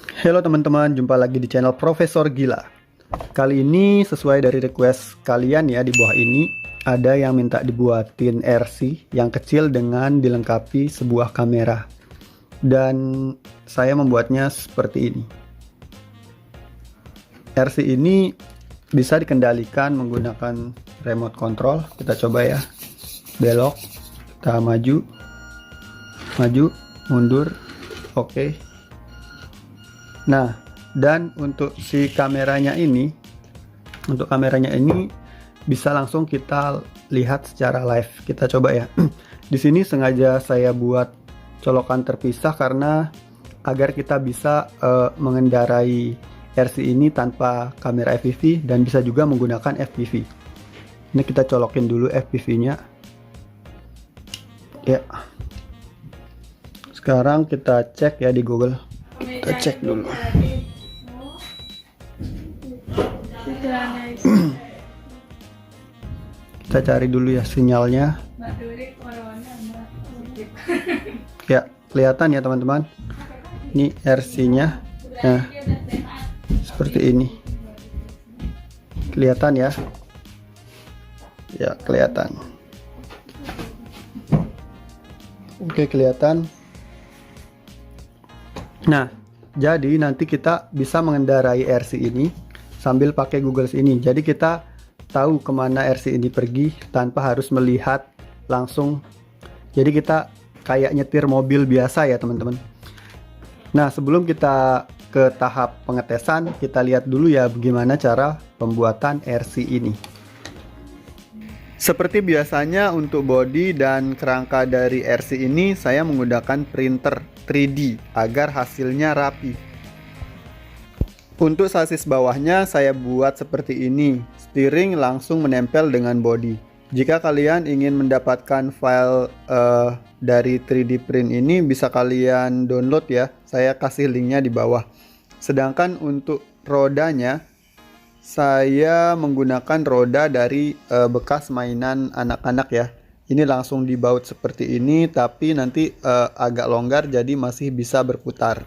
Halo teman-teman, jumpa lagi di channel Profesor Gila. Kali ini sesuai dari request kalian ya, di bawah ini ada yang minta dibuatin RC yang kecil dengan dilengkapi sebuah kamera. Dan saya membuatnya seperti ini. RC ini bisa dikendalikan menggunakan remote control. Kita coba ya. Belok, kita maju, mundur. Oke. Nah, dan untuk si kameranya ini, bisa langsung kita lihat secara live. Kita coba ya. Di sini sengaja saya buat colokan terpisah karena agar kita bisa mengendarai RC ini tanpa kamera FPV dan bisa juga menggunakan FPV. Ini kita colokin dulu FPV-nya. Ya. Sekarang kita cek ya di Google. Kita cek dulu. Kita cari dulu ya sinyalnya. Ya, kelihatan ya teman-teman. Ini RC-nya. Nah, seperti ini. Kelihatan ya? Ya, kelihatan. Oke, kelihatan. Nah, jadi nanti kita bisa mengendarai RC ini sambil pakai Google ini. Jadi kita tahu kemana RC ini pergi tanpa harus melihat langsung. Jadi kita kayak nyetir mobil biasa ya teman-teman. Nah, sebelum kita ke tahap pengetesan, kita lihat dulu ya bagaimana cara pembuatan RC ini. Seperti biasanya untuk bodi dan kerangka dari RC ini saya menggunakan printer 3D agar hasilnya rapi. Untuk sasis bawahnya saya buat seperti ini, steering langsung menempel dengan bodi. Jika kalian ingin mendapatkan file dari 3D print ini bisa kalian download ya, saya kasih linknya di bawah. Sedangkan untuk rodanya saya menggunakan roda dari bekas mainan anak-anak ya. Ini langsung dibaut seperti ini, tapi nanti agak longgar jadi masih bisa berputar.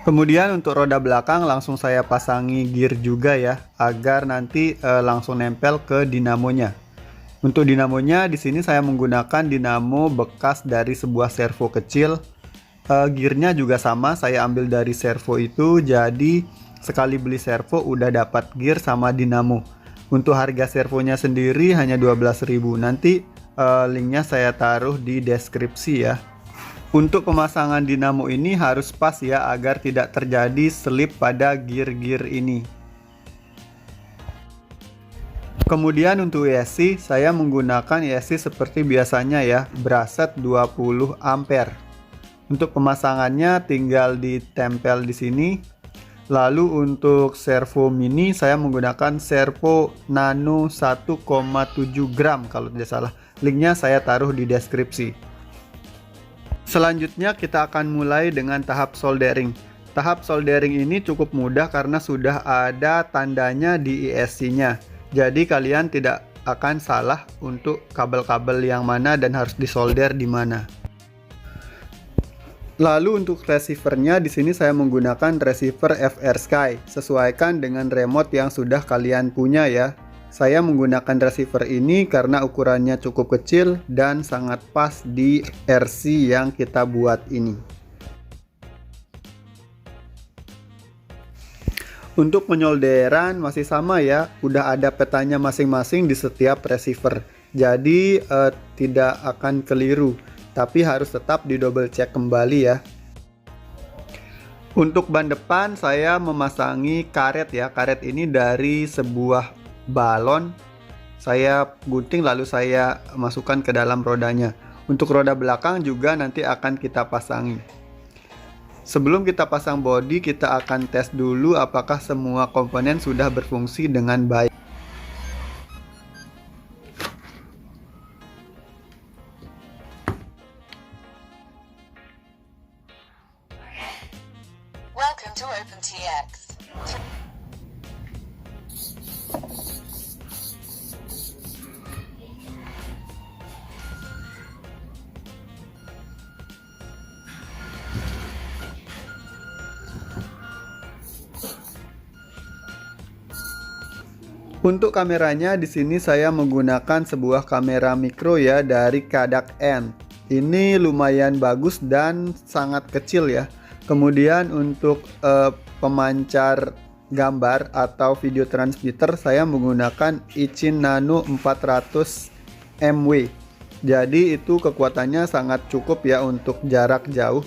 Kemudian untuk roda belakang langsung saya pasangi gear juga ya, agar nanti langsung nempel ke dinamonya. Untuk dinamonya di sini saya menggunakan dinamo bekas dari sebuah servo kecil. Gearnya juga sama, saya ambil dari servo itu, jadi sekali beli servo udah dapat gear sama dinamo. Untuk harga servonya sendiri hanya 12.000. Nanti linknya saya taruh di deskripsi ya. Untuk pemasangan dinamo ini harus pas ya, agar tidak terjadi selip pada gear-gear ini. Kemudian untuk ESC, saya menggunakan ESC seperti biasanya ya, braset 20 ampere. Untuk pemasangannya tinggal ditempel di sini. Lalu untuk servo mini saya menggunakan servo nano 1,7 gram kalau tidak salah. Linknya saya taruh di deskripsi. Selanjutnya kita akan mulai dengan tahap soldering. Tahap soldering ini cukup mudah karena sudah ada tandanya di ESC-nya. Jadi kalian tidak akan salah untuk kabel-kabel yang mana dan harus disolder di mana. Lalu untuk receivernya di sini saya menggunakan receiver FR Sky. Sesuaikan dengan remote yang sudah kalian punya ya. Saya menggunakan receiver ini karena ukurannya cukup kecil dan sangat pas di RC yang kita buat ini. Untuk penyolderan masih sama ya, udah ada petanya masing-masing di setiap receiver. Jadi tidak akan keliru. Tapi harus tetap di double check kembali ya. Untuk ban depan saya memasangi karet ya. Karet ini dari sebuah balon. Saya gunting lalu saya masukkan ke dalam rodanya. Untuk roda belakang juga nanti akan kita pasangi. Sebelum kita pasang bodi, kita akan tes dulu apakah semua komponen sudah berfungsi dengan baik. Welcome to OpenTX. Untuk kameranya di sini saya menggunakan sebuah kamera mikro ya dari Kodak N. Ini lumayan bagus dan sangat kecil ya. Kemudian untuk pemancar gambar atau video transmitter saya menggunakan Ichin Nano 400 MW. Jadi itu kekuatannya sangat cukup ya untuk jarak jauh.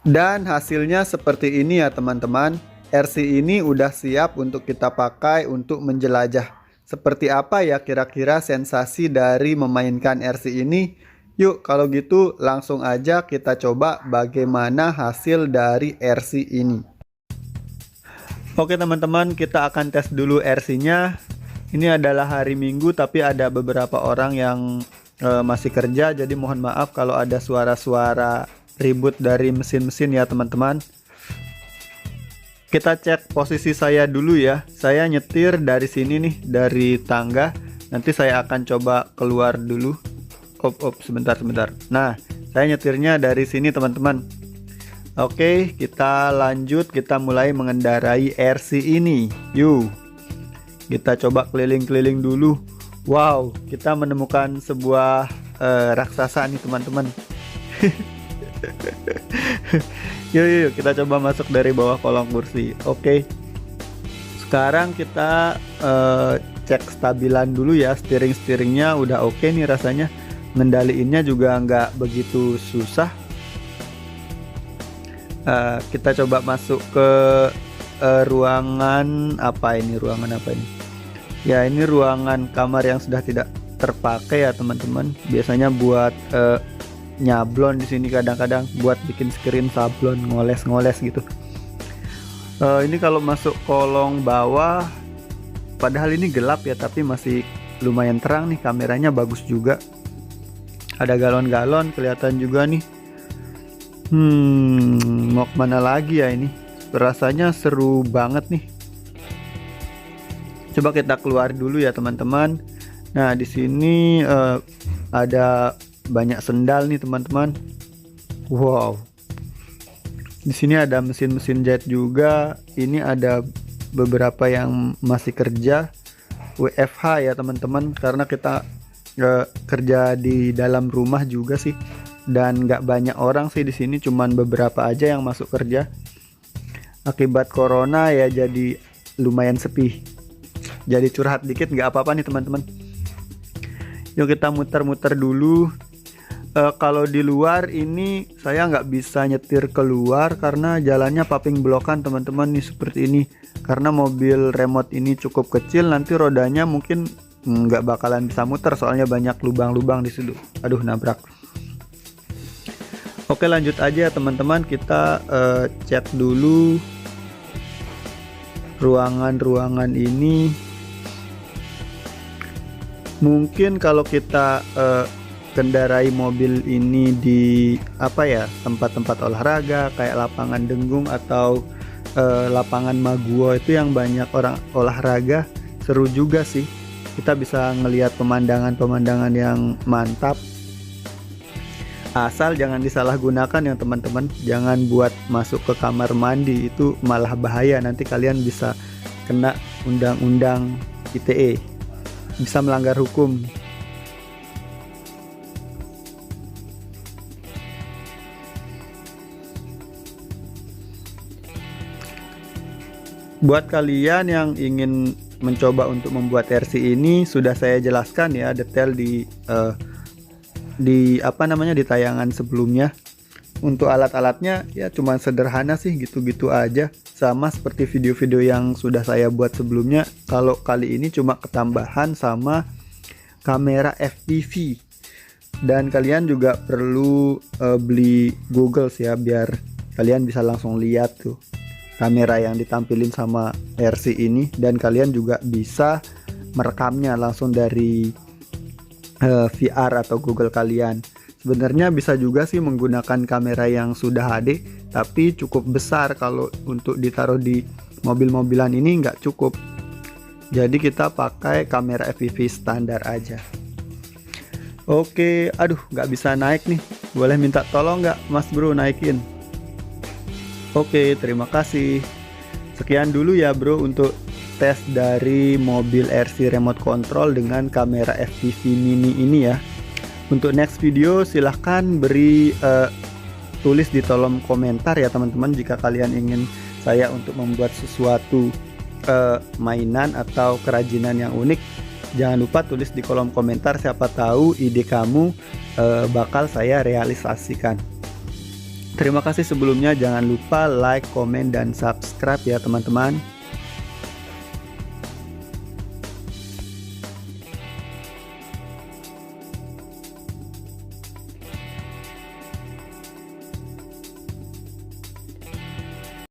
Dan hasilnya seperti ini ya teman-teman. RC ini udah siap untuk kita pakai untuk menjelajah. Seperti apa ya kira-kira sensasi dari memainkan RC ini? Yuk kalau gitu langsung aja kita coba bagaimana hasil dari RC ini. Oke teman-teman, kita akan tes dulu RC-nya. Ini adalah hari Minggu tapi ada beberapa orang yang masih kerja, jadi mohon maaf kalau ada suara-suara ribut dari mesin-mesin ya teman-teman. Kita cek posisi saya dulu ya. Saya nyetir dari sini nih, dari tangga. Nanti saya akan coba keluar dulu. Sebentar. Nah, saya nyetirnya dari sini teman-teman. Oke, kita lanjut. Kita mulai mengendarai RC ini. Yuk, kita coba keliling-keliling dulu. Wow, kita menemukan sebuah raksasa nih teman-teman. Yuk kita coba masuk dari bawah kolong kursi. Oke, sekarang kita cek stabilan dulu ya. Steeringnya udah oke nih rasanya. Ngendaliinnya juga nggak begitu susah. Kita coba masuk ke ruangan apa ini? Ya, ini ruangan kamar yang sudah tidak terpakai ya teman-teman. Biasanya buat nyablon di sini, kadang-kadang buat bikin screen sablon, ngoles-ngoles gitu. Ini kalau masuk kolong bawah, padahal ini gelap ya, tapi masih lumayan terang nih, kameranya bagus juga. Ada galon-galon kelihatan juga nih. Mau kemana lagi ya ini? Rasanya seru banget nih. Coba kita keluar dulu ya teman-teman. Nah di sini ada banyak sendal nih teman-teman. Wow. Di sini ada mesin-mesin jahit juga. Ini ada beberapa yang masih kerja WFH ya teman-teman, karena kita kerja di dalam rumah juga sih, dan nggak banyak orang sih di sini, cuman beberapa aja yang masuk kerja. Akibat corona ya jadi lumayan sepi. Jadi curhat dikit nggak apa-apa nih teman-teman. Yuk kita muter-muter dulu. Kalau di luar ini saya nggak bisa nyetir keluar karena jalannya paping blokan teman-teman nih seperti ini. Karena mobil remote ini cukup kecil, nanti rodanya mungkin nggak bakalan bisa muter soalnya banyak lubang-lubang di situ. Aduh, nabrak. Oke lanjut aja teman-teman, kita cek dulu ruangan-ruangan ini. Mungkin kalau kita kendarai mobil ini di apa ya, tempat-tempat olahraga kayak lapangan Denggung atau lapangan Maguwo itu yang banyak orang olahraga, seru juga sih. Kita bisa ngelihat pemandangan-pemandangan yang mantap. Asal jangan disalahgunakan ya teman-teman. Jangan buat masuk ke kamar mandi, itu malah bahaya. Nanti kalian bisa kena undang-undang ITE, bisa melanggar hukum. Buat kalian yang ingin mencoba untuk membuat RC ini, sudah saya jelaskan ya detail di apa namanya, di tayangan sebelumnya. Untuk alat-alatnya ya cuman sederhana sih, gitu-gitu aja, sama seperti video-video yang sudah saya buat sebelumnya. Kalau kali ini cuma ketambahan sama kamera FPV, dan kalian juga perlu beli Google ya, biar kalian bisa langsung lihat tuh kamera yang ditampilin sama RC ini, dan kalian juga bisa merekamnya langsung dari VR atau Google kalian. Sebenarnya bisa juga sih menggunakan kamera yang sudah HD, tapi cukup besar. Kalau untuk ditaruh di mobil-mobilan ini nggak cukup. Jadi kita pakai kamera FPV standar aja. Oke, aduh nggak bisa naik nih. Boleh minta tolong nggak Mas Bro naikin? Oke, terima kasih. Sekian dulu ya bro untuk tes dari mobil RC remote control dengan kamera FPV mini ini ya. Untuk next video silahkan beri tulis di kolom komentar ya teman-teman, jika kalian ingin saya untuk membuat sesuatu mainan atau kerajinan yang unik. Jangan lupa tulis di kolom komentar, siapa tahu ide kamu bakal saya realisasikan. Terima kasih sebelumnya, jangan lupa like, komen, dan subscribe ya teman-teman.